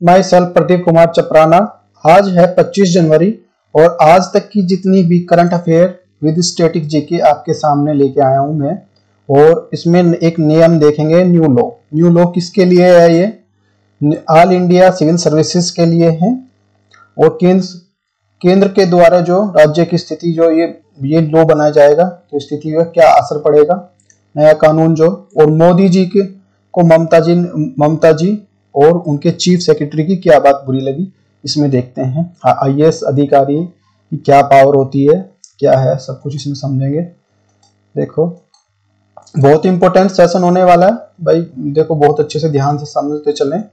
My self Pradeep Kumar चपराना। आज है 25 जनवरी और आज तक की जितनी भी current affair with static GK आपके सामने लेके आया हूं मैं। और इसमें एक नियम देखेंगे, न्यू लॉ। न्यू लॉ किसके लिए है? ये ऑल इंडिया सिविल सर्विसेज के लिए है। और केंद्र के द्वारा जो राज्य की स्थिति जो ये लॉ बनाया जाएगा तो स्थिति का क्या असर पड़ेगा, नया कानून जो। और मोदी जी के को ममता जी और उनके चीफ सेक्रेटरी की क्या बात बुरी लगी, इसमें देखते हैं। आईएएस अधिकारी की क्या पावर होती है, क्या है, सब कुछ इसमें समझेंगे। देखो बहुत इंपॉर्टेंट सेशन होने वाला है भाई, देखो बहुत अच्छे से ध्यान से समझते चलें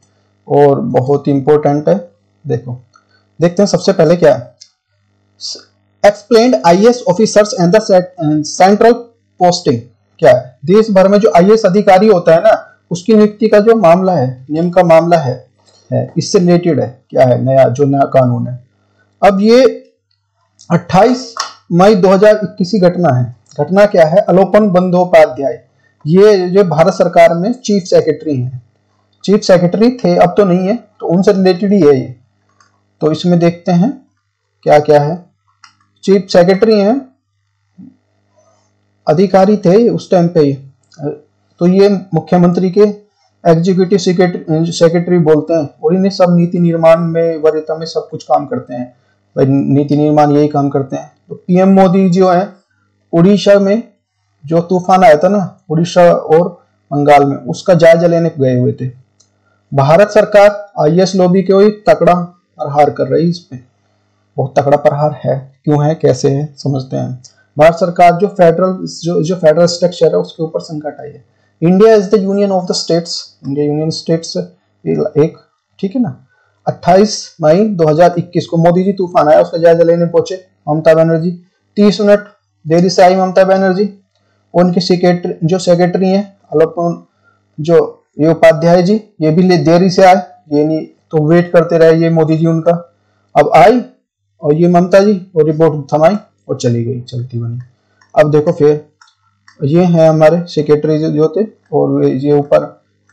और बहुत इंपॉर्टेंट है। देखो देखते हैं सबसे पहले क्या है। Explained IAS officers and the central posting. क्या है? देश भर में जो आईएएस अधिकारी होता है ना, उसकी नियुक्ति का जो मामला है, नियम का मामला है इससे रिलेटेड है। क्या है? नया कानून है। अब ये 28 मई 2021 की घटना है। घटना क्या है? अलोपन बंदोपाध्याय, ये जो भारत सरकार में चीफ सेक्रेटरी हैं, चीफ सेक्रेटरी थे, अब तो नहीं है, तो उनसे रिलेटेड ही है ये। तो इसमें देखते हैं क्या क्या है। चीफ सेक्रेटरी हैं, अधिकारी थे उस टाइम पे। तो ये मुख्यमंत्री के एग्जीक्यूटिव सेक्रेटरी बोलते हैं और इन्हें सब नीति निर्माण में, वरीयता में सब कुछ काम करते हैं भाई, नीति निर्माण यही काम करते हैं। तो पीएम मोदी जो है, उड़ीसा में जो तूफान आया था ना, उड़ीसा और बंगाल में, उसका जायजा लेने गए हुए थे। भारत सरकार आईएएस लॉबी के तगड़ा प्रहार कर रही है, इस पे बहुत तगड़ा प्रहार है। क्यों है, कैसे है, समझते हैं। भारत सरकार जो फेडरल स्ट्रक्चर है उसके ऊपर संकट आई है। India is the union of the states, India union states एक, ठीक है ना। 28 मई 2021 को मोदी जी तूफान आया, उसका जायजा लेने पहुंचे ममता बनर्जी। 30 मिनट देरी से आई ममता बनर्जी। उनके सेक्रेटरी हैं अलोपन जो ये उपाध्याय जी, ये भी देरी से आए, ये नहीं तो वेट करते रहे ये मोदी जी उनका। अब आई और ये ममता जी और रिपोर्ट थमाई और चली गई, चलती बनी। अब देखो फिर ये हैं हमारे सेक्रेटरी जो थे, और ये ऊपर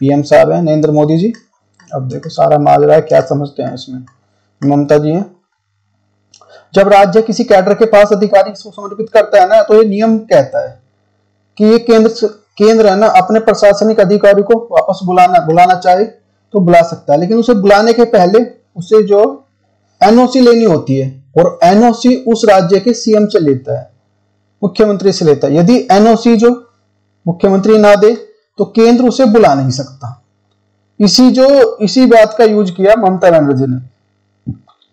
पीएम साहब हैं नरेंद्र मोदी जी। अब देखो सारा माजरा है, क्या समझते हैं इसमें। ममता जी हैं। जब राज्य किसी कैडर के पास अधिकारी को समर्पित करता है ना, तो ये नियम कहता है कि ये केंद्र है ना, अपने प्रशासनिक अधिकारी को वापस बुलाना चाहे तो बुला सकता है, लेकिन उसे बुलाने के पहले उसे जो एनओसी लेनी होती है, और एनओसी उस राज्य के सीएम से लेता है, मुख्यमंत्री से लेता है। यदि एनओसी जो मुख्यमंत्री ना दे तो केंद्र उसे बुला नहीं सकता। इसी बात का यूज किया ममता बनर्जी ने।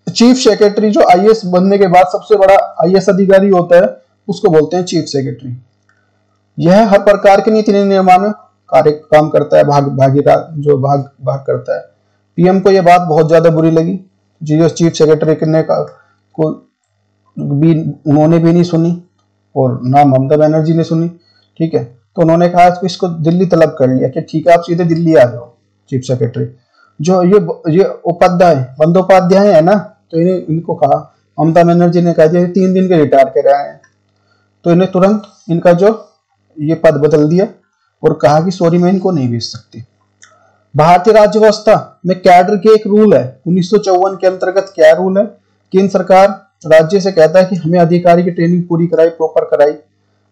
चीफ सेक्रेटरी जो आईएएस बनने के बाद सबसे बड़ा आईएएस अधिकारी होता है, उसको बोलते हैं चीफ सेक्रेटरी। यह हर प्रकार के नीति निर्माण में काम करता है, भाग करता है। पीएम को यह बात बहुत ज्यादा बुरी लगी, जो चीफ सेक्रेटरी को भी उन्होंने भी नहीं सुनी और ना ममता बनर्जी ने सुनी, ठीक है। तो उन्होंने कहा इसको दिल्ली तलब कर लिया कि ठीक है आप सीधे दिल्ली आ जाओ चीफ सेक्रेटरी। जो ये बंदोपाध्याय है ना, तो इनको कहा, ममता बनर्जी ने कहा 3 दिन के रिटायर कर रहे हैं, तो इन्हें तुरंत इनका जो ये पद बदल दिया और कहा कि सॉरी मैं इनको नहीं भेज सकती। भारतीय राज्य व्यवस्था में कैडर के एक रूल है 1954 के अंतर्गत। क्या रूल है? केंद्र सरकार राज्य से कहता है कि हमें अधिकारी की ट्रेनिंग पूरी कराई, प्रॉपर कराई,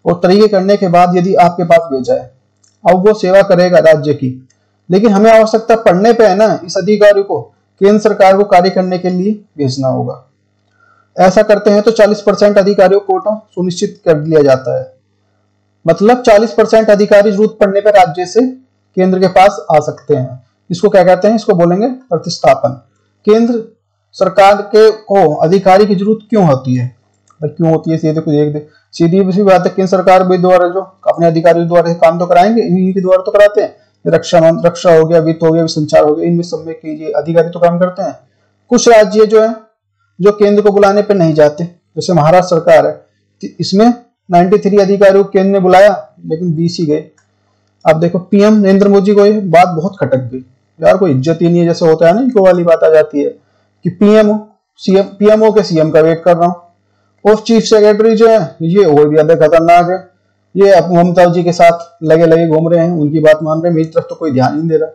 और तरीके करने के बाद यदि आपके पास भेजा है, अब वो सेवा करेगा राज्य की, लेकिन हमें आवश्यकता पड़ने पे है ना, इस अधिकारी को केंद्र सरकार को कार्य करने के लिए भेजना होगा। ऐसा करते हैं तो 40% अधिकारियों को कोटा सुनिश्चित कर दिया जाता है। मतलब 40% अधिकारी जरूरत पड़ने पर राज्य से केंद्र के पास आ सकते हैं। इसको क्या कहते हैं? इसको बोलेंगे प्रतिस्थापन। केंद्र सरकार को अधिकारी की जरूरत क्यों होती है? क्यों होती है? सीधी बात है, केंद्र सरकार भी द्वारा जो अपने अधिकारियों द्वारा काम तो कराएंगे, इन्हीं के द्वारा तो कराते हैं। रक्षा हो गया, वित्त हो गया, संचार हो गया, इनमें सब में कीजिए अधिकारी तो काम करते हैं। कुछ राज्य जो है जो केंद्र को बुलाने पर नहीं जाते, जैसे महाराष्ट्र सरकार है, इसमें 93 अधिकारियों को केंद्र ने बुलाया लेकिन 20 ही गए। अब देखो पीएम नरेंद्र मोदी को ये बात बहुत खटक गई, यार कोई इज्जत ही नहीं है, जैसे होता है ना, इनको वाली बात आ जाती है कि पीएमओ के सीएम का वेट कर रहा हूं। और चीफ सेक्रेटरी जो है ये और भी ज्यादा खतरनाक है, ये ममता जी के साथ लगे घूम रहे हैं, उनकी बात मान रहे हैं, मेरी तरफ तो कोई ध्यान नहीं दे रहा।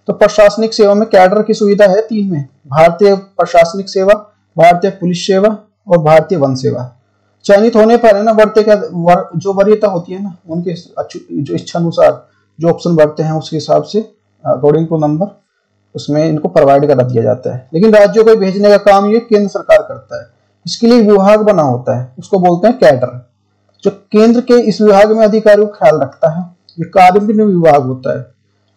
तो प्रशासनिक सेवा में कैडर की सुविधा है 3 में, भारतीय प्रशासनिक सेवा, भारतीय पुलिस सेवा और भारतीय वन सेवा। चयनित होने पर है ना जो वरीयता होती है ना, उनके जो इच्छा अनुसार जो ऑप्शन भरते हैं उसके हिसाब से अकॉर्डिंग टू नंबर उसमें इनको प्रोवाइड करा दिया जाता है। लेकिन राज्यों को भेजने का काम ये केंद्र सरकार करता है। इसके लिए विभाग बना होता है, उसको बोलते हैं कैडर। जो केंद्र के इस विभाग में अधिकारियों का ख्याल रखता है, ये कार्मिक विभाग होता है।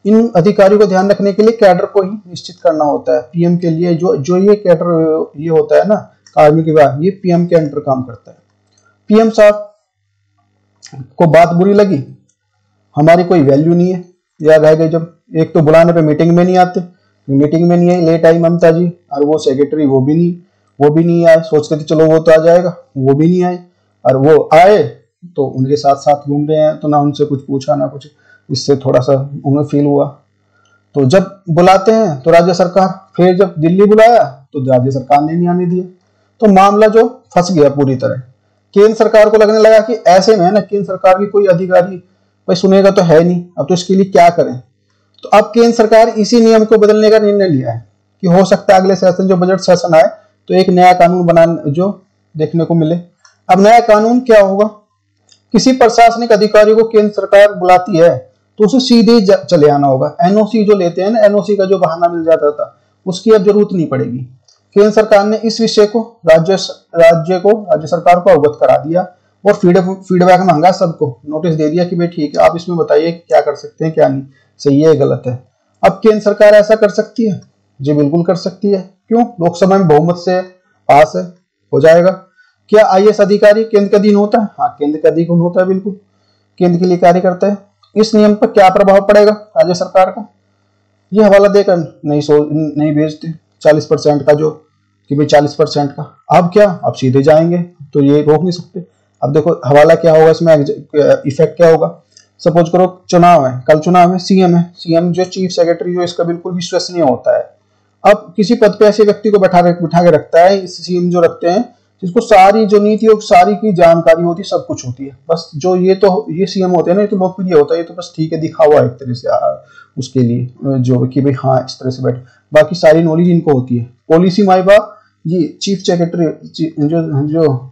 इन अधिकारियों को ध्यान रखने के लिए कैडर को ही निश्चित करना होता है। पीएम के लिए जो ये कैडर ये होता है ना कार्मिक विभाग, ये पीएम के अंडर काम करता है। पीएम साहब को बात बुरी लगी, हमारी कोई वैल्यू नहीं है, या रह गई जब एक तो बुलाने पे मीटिंग में नहीं आते, मीटिंग में नहीं आई, लेट आई ममता जी, और वो सेक्रेटरी वो भी नहीं आए, सोचते थे चलो वो तो आ जाएगा, वो भी नहीं आए, और वो आए तो उनके साथ साथ घूम रहे हैं, तो ना उनसे कुछ पूछा ना कुछ, इससे थोड़ा सा उन्हें फील हुआ। तो जब बुलाते हैं तो राज्य सरकार, फिर जब दिल्ली बुलाया तो राज्य सरकार ने नहीं आने दिया, तो मामला जो फंस गया पूरी तरह। केंद्र सरकार को लगने लगा कि ऐसे में ना केंद्र सरकार की कोई अधिकारी भाई सुनेगा तो है नहीं, अब तो इसके लिए क्या करें। तो अब केंद्र सरकार इसी नियम को बदलने का निर्णय लिया है कि हो सकता है अगले सेशन जो बजट सेशन आए तो एक नया कानून बनाने जो देखने को मिले। अब नया कानून क्या होगा, किसी प्रशासनिक अधिकारी को केंद्र सरकार बुलाती है तो उसे सीधे चले आना होगा। एनओसी जो लेते हैं ना, एनओसी का जो बहाना मिल जाता था उसकी अब जरूरत नहीं पड़ेगी। केंद्र सरकार ने इस विषय को राज्य सरकार को अवगत करा दिया और फीडबैक मांगा, सबको नोटिस दे दिया कि भाई ठीक है आप इसमें बताइए क्या कर सकते हैं क्या नहीं, सही है गलत है। अब केंद्र सरकार ऐसा कर सकती है जी, बिल्कुल कर सकती है। क्यों? लोकसभा में बहुमत से पास है, हो जाएगा। क्या आईएएस अधिकारी केंद्र का अधीन होता है? हाँ, केंद्र का अधीन होता है, बिल्कुल केंद्र के लिए कार्य करता है। इस नियम पर क्या प्रभाव पड़ेगा राज्य सरकार का? ये हवाला देकर नहीं भेजते 40% का, जो कि भाई 40% का। अब क्या, अब सीधे जाएंगे तो ये रोक नहीं सकते। अब देखो हवाला क्या होगा, इसमें इफेक्ट क्या होगा। सपोज करो चुनाव है, कल चुनाव है, सीएम है, सीएम जो चीफ सेक्रेटरी जो इसका बिल्कुल विश्वसनीय होता है। अब किसी पद पे ऐसे व्यक्ति को बिठा के रखता है, सीएम जो रखते हैं जिसको सारी जो नीति और सारी की जानकारी होती है, सब कुछ होती है। बस जो ये सीएम होते हैं ना, ये तो लोकप्रिय होता है, ये तो बस ठीक है दिखावा एक तरह से उसके लिए जो कि भाई हाँ इस तरह से बैठ, बाकी सारी नॉलेज इनको होती है। पॉलिसी माइबा ये चीफ सेक्रेटरी जो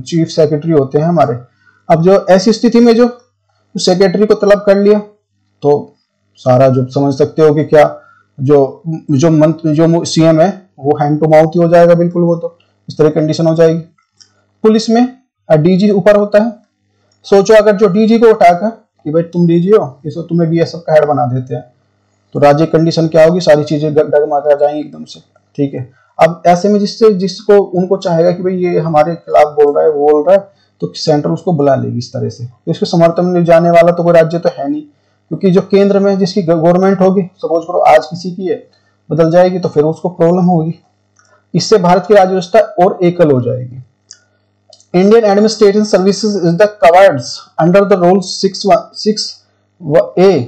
चीफ सेक्रेटरी होते हैं हमारे। अब जो ऐसी स्थिति में जो सेक्रेटरी को तलब कर लिया तो सारा जो समझ सकते हो कि क्या जो सीएम है वो हैंड टू माउथ ही हो जाएगा, बिल्कुल वो तो इस तरह कंडीशन हो जाएगी। पुलिस में डीजी ऊपर होता है। सोचो अगर जो डीजी को उठाकर कि भाई तुम डीजी हो, इसको तुम्हें बीएसएफ का हेड बना देते हैं, तो राज्य कंडीशन क्या होगी, सारी चीजें डगमगा कर जाएंगी एकदम से, ठीक है। अब ऐसे में जिसको उनको चाहेगा कि भाई ये हमारे खिलाफ बोल रहा है तो सेंटर उसको बुला लेगी इस तरह से। तो इसके समर्थन में जाने वाला तो कोई राज्य तो है नहीं, क्योंकि जो केंद्र में जिसकी गवर्नमेंट होगी, सपोज करो आज किसी की है, बदल जाएगी तो फिर उसको प्रॉब्लम होगी। इससे भारत की राज्य व्यवस्था और एकल हो जाएगी। Indian administrative services is the coverts under the rule 6A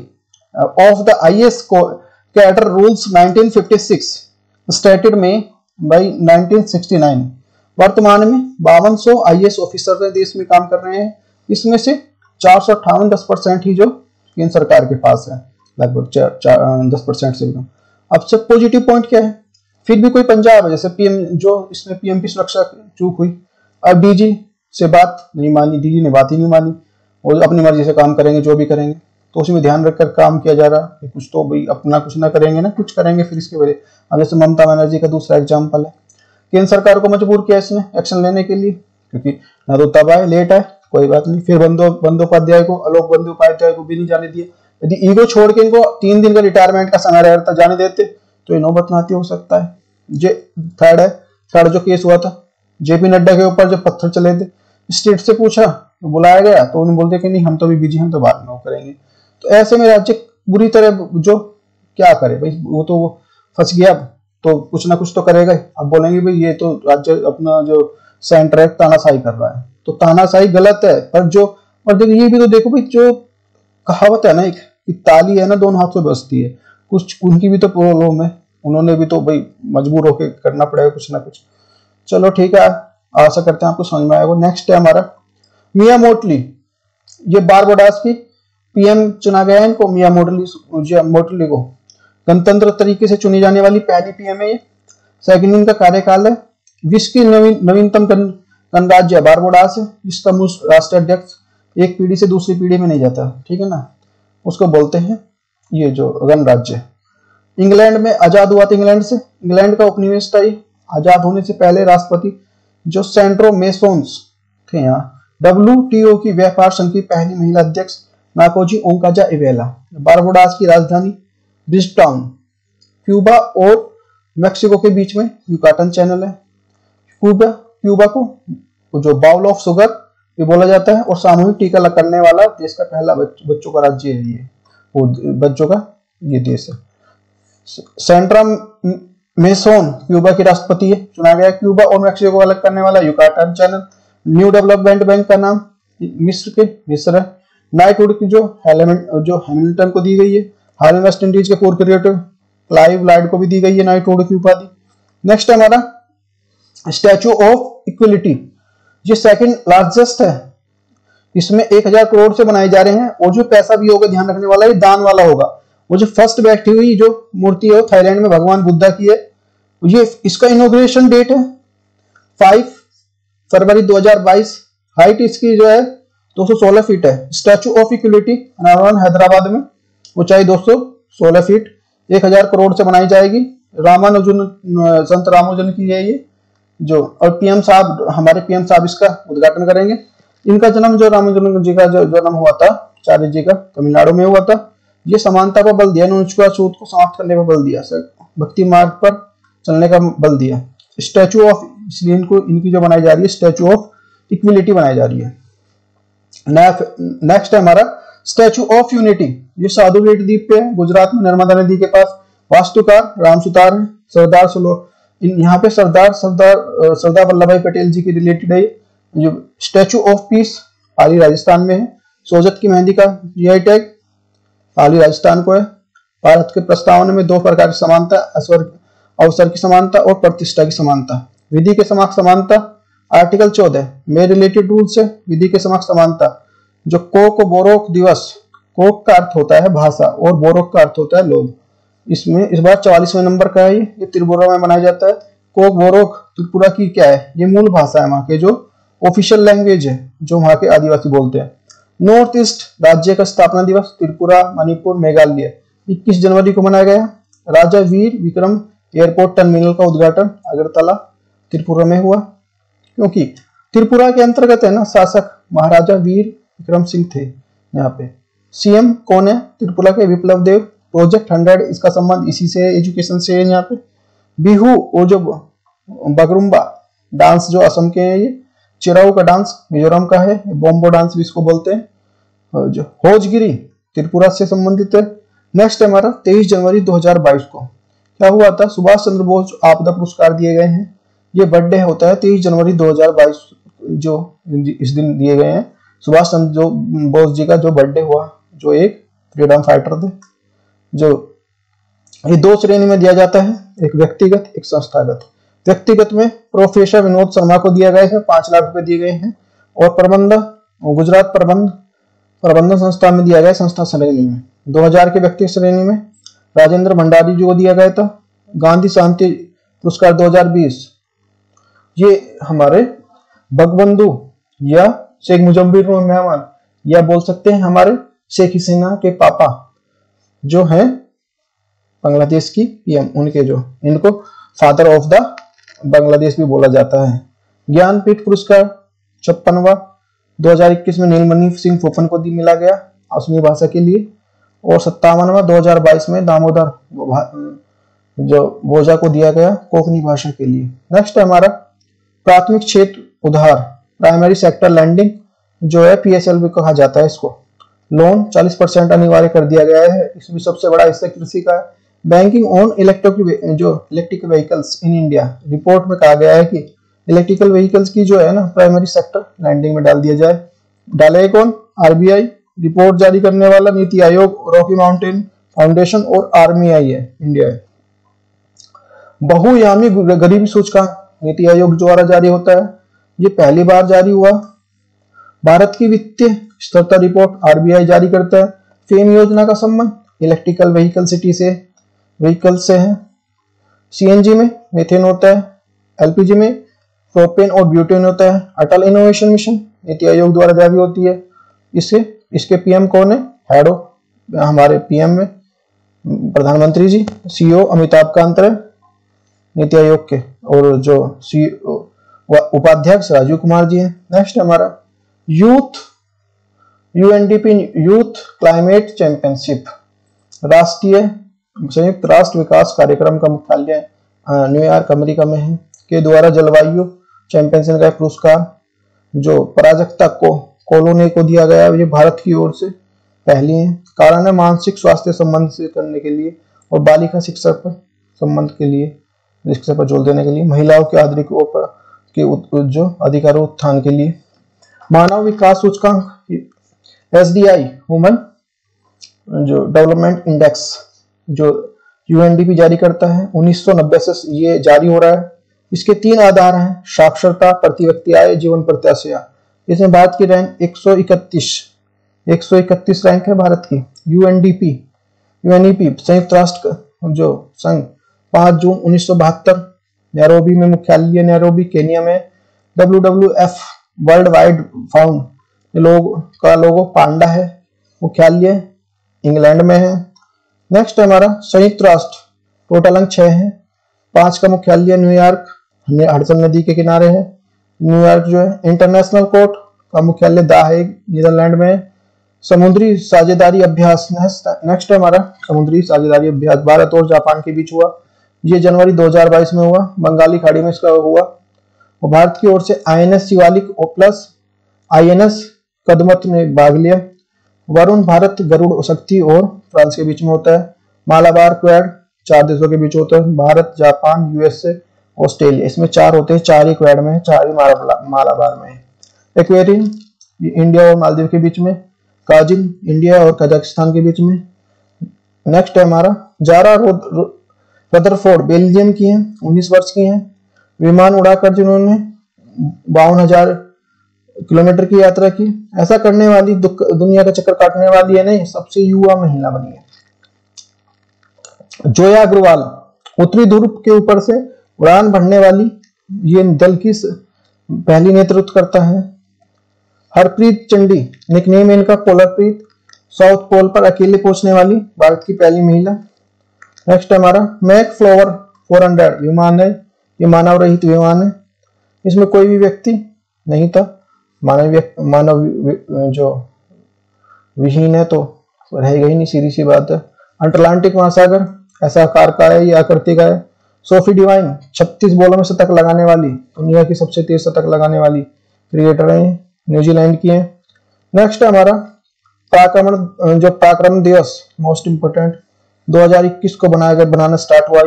of the IAS cadre rules 1956 stated में बाई 1969। वर्तमान में 5200 आईएएस ऑफिसर देश में काम कर रहे हैं। इसमें से 458 10% ही जो केंद्र सरकार के पास है, लगभग 10% से भी कम। अब सब पॉजिटिव पॉइंट क्या है, फिर भी कोई पंजाब है जैसे पीएम, जो इसमें पीएम की सुरक्षा चूक हुई, अब डीजी से बात नहीं मानी, डीजी ने बात ही नहीं मानी, और अपनी मर्जी से काम करेंगे जो भी करेंगे, तो उसमें ध्यान रखकर काम किया जा रहा है। कुछ तो भाई अपना कुछ ना करेंगे ना, कुछ करेंगे फिर इसके वजह। अब जैसे ममता बनर्जी का दूसरा एग्जाम्पल है, केंद्र सरकार को मजबूर किया इसने एक्शन लेने के लिए, क्योंकि ना तो तब आए, लेट आए, कोई बात नहीं। फिर बंदोपाध्याय को, आलोक बंदोपाध्याय को भी नहीं जाने दिए। यदि ईगो छोड़ के इनको 3 दिन का रिटायरमेंट का समय रहता जाने देते तो ये नौबत नाती हो सकता है। थर्ड जो केस हुआ था जेपी नड्डा के ऊपर, जो पत्थर चले थे, स्टेट से पूछा तो बुलाया गया तो उन्होंने बोलते कि नहीं हम तो अभी बिजी, हम तो बाद में करेंगे। तो ऐसे में राज्य बुरी तरह जो क्या करे भाई, वो तो फंस गया, तो कुछ ना कुछ तो करेगा। अब बोलेंगे भाई ये तो राज्य अपना जो सेंटर है तानाशाही कर रहा है, तो तानाशाही गलत है। पर देखो ये भी तो देखो भाई, जो कहावत है ना एक, ताली है ना दोनों हाथ से बजती है, कुछ उनकी भी तो प्रॉब्लम है, उन्होंने भी तो भाई मजबूर होकर करना पड़ेगा कुछ ना कुछ। चलो ठीक है, आशा करते हैं आपको समझ में आएगा। नेक्स्ट है हमारा मियां मोटली। ये बारबाडोस की पीएम चुना गया है इनको, मियां मोटली को। गणतंत्र तरीके से चुनी जाने वाली पहली पीएम है ये। सेकंड इनका कार्यकाल है। विश्व की नवीनतम गणराज्य है बारबाडोस है, जिसका मूल राष्ट्रीय अध्यक्ष एक पीढ़ी से दूसरी पीढ़ी में नहीं जाता, ठीक है ना, उसको बोलते हैं ये जो गणराज्य। इंग्लैंड में आजाद हुआ था, इंग्लैंड से, इंग्लैंड का उपनिवेश था ये। आजाद होने से पहले राष्ट्रपति जो सेंट्रो मेसोन्स थे यहाँ। WTO की व्यापार संघ की पहली महिला अध्यक्ष नाकोजी ओंकाजा-इवेला। बारबाडोस की राजधानी ब्रिजटाउन। क्यूबा और मेक्सिको के बीच में युकाटन चैनल है। क्यूबा को जो बाउल ऑफ शुगर भी बोला जाता है, और सामूहिक टीका करने वाला देश का पहला बच्चों का राज्य है ये, वो बच्चों का ये देश है। सेंट्रा मेसोन क्यूबा के राष्ट्रपति है, चुना गया। क्यूबा और मेक्सिको को अलग करने वाला Yucatan channel. New development bank का नाम मिस्र है। नाइटहुड की जो हैमिल्टन को दी गई है। हाल में वेस्ट इंडीज के पूर्व क्रिकेटर क्लाइव लाइड को भी दी गई है नाइटहुड की उपाधि। नेक्स्ट है हमारा स्टैचू ऑफ इक्वलिटी, ये सेकंड लार्जेस्ट है। इसमें 1000 करोड़ से बनाए जा रहे हैं, और जो पैसा भी होगा ध्यान रखने वाला, ये दान वाला होगा। वो जो फर्स्ट बैठी हुई जो मूर्ति है थाईलैंड में भगवान बुद्धा की है। ये इसका इनॉग्रेशन डेट है 5 फरवरी 2022। हाइट इसकी जो है 216 फीट है। स्टैचू ऑफ इक्वलिटी हैदराबाद में, ऊंचाई 216 फीट, 1000 करोड़ से बनाई जाएगी। संत रामानुजन की है ये जो, और पीएम साहब, हमारे पीएम साहब इसका उद्घाटन करेंगे। इनका जन्म जो रामानुजन जी का जो जन्म हुआ था, आचार्य जी का, तमिलनाडु में हुआ था। ये समानता पर बल दिया, छूत को समाप्त करने पर बल दिया, भक्ति मार्ग पर चलने का बल दिया। स्टैचू ऑफ, इसलिए इनकी जो बनाई जा रही है स्टैचू ऑफ इक्विलिटी बनाई जा रही है। नेक्स्ट है हमारा स्टैचू ऑफ यूनिटी, ये साधु बेट द्वीप पे है, गुजरात में नर्मदा नदी के पास। वास्तुकार राम सुतार है। यहाँ पे सरदार वल्लभ भाई पटेल जी की रिलेटेड है। जो स्टैचू ऑफ पीस पाली राजस्थान में है। सोजत की मेहंदी का जीआई टैग पाली राजस्थान को है। भारत के प्रस्तावना में 2 प्रकार की समानता, अवसर की समानता और प्रतिष्ठा की समानता। विधि के समक्ष समानता, आर्टिकल 14 में रिलेटेड रूल्स है। विधि के समक्ष समानता, जो कोक बोरोक दिवस, कोक का अर्थ होता है भाषा और बोरोक का अर्थ होता है लोग। इसमें इस बार 44वें नंबर का है ये त्रिपुरा में मनाया जाता है। कोक बोरोक त्रिपुरा की क्या है, ये मूल भाषा है वहां के, जो ऑफिशियल लैंग्वेज है, जो वहां के आदिवासी बोलते हैं। नॉर्थ ईस्ट राज्य का स्थापना दिवस त्रिपुरा, मणिपुर, मेघालय 21 जनवरी को मनाया गया। राजा वीर विक्रम एयरपोर्ट टर्मिनल का उद्घाटन अगरतला त्रिपुरा में हुआ, क्योंकि त्रिपुरा के अंतर्गत है ना शासक महाराजा वीर विक्रम सिंह थे यहाँ पे। सीएम कौन है त्रिपुरा के, विप्लव देव। प्रोजेक्ट 100 इसका संबंध इसी से, एजुकेशन से है यहाँ पे। बिहू और जो बगरुम्बा डांस जो असम के हैं, ये चिराऊ का डांस मिजोरम का है, बोम्बो डांस भी इसको बोलते हैं। जो होजगिरी त्रिपुरा से संबंधित है। नेक्स्ट है हमारा 23 जनवरी 2022 को क्या हुआ था, सुभाष चंद्र बोस आपदा पुरस्कार दिए गए हैं। ये बर्थडे होता है 23 जनवरी 2022, जो इस दिन दिए गए हैं। सुभाष चंद्र बोस जी का जो बर्थडे हुआ, जो एक फ्रीडम फाइटर थे। जो ये 2 श्रेणी में दिया जाता है, एक व्यक्तिगत, एक संस्थागत। व्यक्तिगत में प्रोफेसर विनोद शर्मा को दिया गया है, 5 लाख रुपए दिए गए हैं। और गुजरात प्रबंधन संस्था में दिया गया, संस्था श्रेणी में। 2000 के व्यक्तिगत श्रेणी में राजेंद्र भंडारी जी को दिया गया था। गांधी शांति पुरस्कार 2020 ये हमारे बंगबंधु या शेख मुजम्मिर रहमान, या बोल सकते हैं हमारे शेख हसीना के पापा जो हैं बांग्लादेश की पीएम, उनके जो, इनको फादर ऑफ द बांग्लादेश भी बोला जाता है। ज्ञानपीठ पुरस्कार 56वां 2021 में नीलमणि सिंह फुफन को मिला गया असमी भाषा के लिए। और 57वां 2022 में दामोदर जो बोझा को दिया गया कोंकणी भाषा के लिए। नेक्स्ट है हमारा प्राथमिक क्षेत्र उधार, प्राइमरी सेक्टर लैंडिंग जो है, PSL भी कहा जाता है इसको। लोन 40% अनिवार्य कर दिया गया है। इसमें सबसे बड़ा हिस्सा कृषि का है। Banking on electric vehicles in India, report में कहा गया है कि इलेक्ट्रिकल व्हीकल्स की जो है ना प्राइमरी सेक्टर लैंडिंग में डाल दिया जाए। डालेगा कौन, RBI। रिपोर्ट जारी करने वाला NITI Aayog, Rocky mountain foundation और RMI है, इंडिया है। बहुआयामी गरीबी सूचकांक नीति आयोग द्वारा जारी होता है, ये पहली बार जारी हुआ। भारत की वित्तीय स्थिरता रिपोर्ट RBI जारी करता है। फेम योजना का संबंध इलेक्ट्रिकल व्हीकल सिटी से, व्हीकल से है। सीएनजी में मीथेन होता है, एलपीजी में प्रोपेन और ब्यूटेन होता है। अटल इनोवेशन मिशन नीति आयोग द्वारा जारी होती है। इसके पीएम कौन है? हेड हमारे पीएम में प्रधानमंत्री जी। सीईओ अमिताभ कांत है नीति आयोग के, और जो उपाध्यक्ष राजीव कुमार जी हैं। नेक्स्ट हमारा यूएनडीपी यूथ क्लाइमेट चैंपियनशिप, राष्ट्रीय संयुक्त राष्ट्र विकास कार्यक्रम का मुख्यालय न्यूयॉर्क अमेरिका में है, के द्वारा जलवायु चैंपियनशिप का पुरस्कार जो पराजकता को कोलोने को दिया गया, ये भारत की ओर से पहली है। कारण है मानसिक स्वास्थ्य संबंध से करने के लिए और बालिका शिक्षा पर संबंध के लिए, शिक्षा पर जोर देने के लिए, महिलाओं के अधिकारों के जो अधिकारों उत्थान के लिए। मानव विकास सूचकांक एसडीआई ह्यूमन जो डेवलपमेंट इंडेक्स जो यूएनडीपी जारी करता है 1990 से ये जारी हो रहा है। इसके 3 आधार हैं, साक्षरता, प्रति व्यक्ति आय, जीवन प्रत्याशा। इसमें भारत की रैंक 131 रैंक है भारत की। यूएनईपी संयुक्त राष्ट्र जो संघ 5 जून 1972 नैरोबी में मुख्यालय, नैरोबी केनिया में। WWF वर्ल्ड वाइड फाउंड का लोगो पांडा है, मुख्यालय इंग्लैंड में है। नेक्स्ट हमारा संयुक्त राष्ट्र, टोटल अंक 6 है। 5 का मुख्यालय न्यूयॉर्क, हडसन नदी के किनारे है न्यूयॉर्क जो है। इंटरनेशनल कोर्ट का मुख्यालय द हेग नीदरलैंड में। समुद्री साझेदारी अभ्यास, नेक्स्ट हमारा समुद्री साझेदारी अभ्यास भारत और जापान के बीच हुआ, ये जनवरी 2022 में हुआ, बंगाली खाड़ी में इसका हुआ। और भारत की ओर से INS Shivalik plus INS Kadmatt ने भाग लिया। वरुण भारत, गरुड़ शक्ति और फ्रांस के बीच में होता है। मालाबार क्वेड 4 देशों के बीच होता है, भारत, जापान, यूएसए, ऑस्ट्रेलिया। इसमें 4 होते हैं, 4 ही क्वेड में है, 4 ही मालाबार में है। एक्वेरियन इंडिया और मालदीव के बीच में। काजिन इंडिया और कजाकिस्तान के बीच में। नेक्स्ट है हमारा जारा रदरफोर्ड, बेल्जियम की हैं, 19 वर्ष की हैं। विमान उड़ाकर जिन्होंने 52,000 किलोमीटर की यात्रा की। ऐसा करने वाली दुनिया का चक्कर काटने वाली है नहीं, सबसे युवा महिला बनी है। जोया अग्रवाल उत्तरी ध्रुव के ऊपर से उड़ान भरने वाली ये दल की पहली नेतृत्व करता है। हरप्रीत चंडी निकनेम इनका पोलरप्रीत, साउथ पोल पर अकेले पहुंचने वाली भारत की पहली महिला। नेक्स्ट हमारा मैक फ्लावर 400 विमान है, ये मानव रहित विमान है, इसमें कोई भी व्यक्ति नहीं था। मानव जो विहीन है तो रहेगा ही नहीं, सीधी सी बात है। अटलांटिक महासागर ऐसा आकार का है, ये आकृति का है। सोफी डिवाइन 36 बॉलों में शतक लगाने वाली, दुनिया की सबसे तेज शतक लगाने वाली क्रिकेटर है, न्यूजीलैंड की है। नेक्स्ट हमारा पराक्रम दिवस मोस्ट इंपोर्टेंट 2021 को बनाना स्टार्ट हुआ।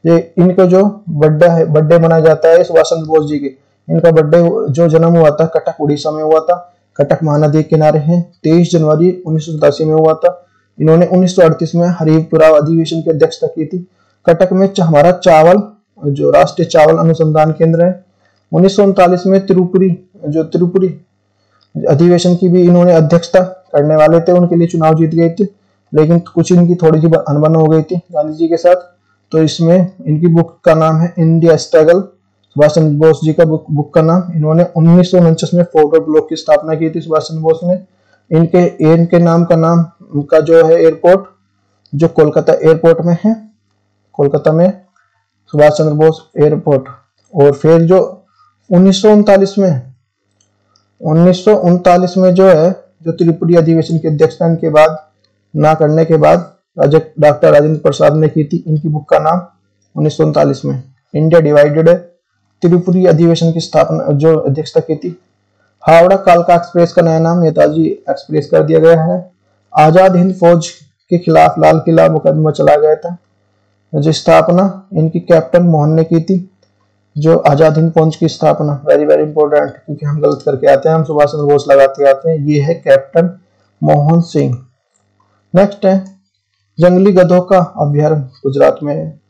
ये इनको जो बर्थडे मनाया जाता है सुभाष चंद्र बोस जी के। इनका बर्थडे जो जन्म हुआ था कटक उड़ीसा में हुआ था, कटक महानदी के किनारे है। 23 जनवरी 1987 में हुआ था। इन्होंने 1938 में हरिपुरा अधिवेशन की अध्यक्षता की थी। कटक में हमारा चावल जो राष्ट्रीय चावल अनुसंधान केंद्र है। 1939 में त्रिपुरी अधिवेशन की भी इन्होंने अध्यक्षता करने वाले थे, उनके लिए चुनाव जीत गए थे, लेकिन कुछ इनकी थोड़ी सी अनबन हो गई थी गांधी जी के साथ। तो इसमें इनकी बुक का नाम है इंडिया स्ट्रगल, सुभाष चंद्र बोस जी का बुक का नाम। इन्होंने 1949 में फॉरवर्ड ब्लॉक की स्थापना की थी सुभाष चंद्र बोस ने। इनके नाम का जो है एयरपोर्ट जो कोलकाता एयरपोर्ट में है, कोलकाता में सुभाष चंद्र बोस एयरपोर्ट। और फिर जो 1939 में जो है जो त्रिपुरी अधिवेशन की अध्यक्षता के बाद ना करने के बाद डॉक्टर राजेंद्र प्रसाद ने की थी। इनकी बुक का नाम 1939 में इंडिया डिवाइडेड है, त्रिपुरी अधिवेशन की स्थापना जो अध्यक्षता की थी। हावड़ा कालका एक्सप्रेस का नया नाम नेताजी एक्सप्रेस कर दिया गया है। आजाद हिंद फौज के खिलाफ लाल किला मुकदमा चला गया था, जो स्थापना इनकी कैप्टन मोहन ने की थी। जो आजाद हिंद फौज की स्थापना वेरी वेरी इंपॉर्टेंट, क्योंकि हम गलत करके आते हैं, हम सुभाष चंद्र बोस लगाते आते हैं। ये है कैप्टन मोहन सिंह। नेक्स्ट है जंगली गधों का अभ्यारण्य गुजरात में है।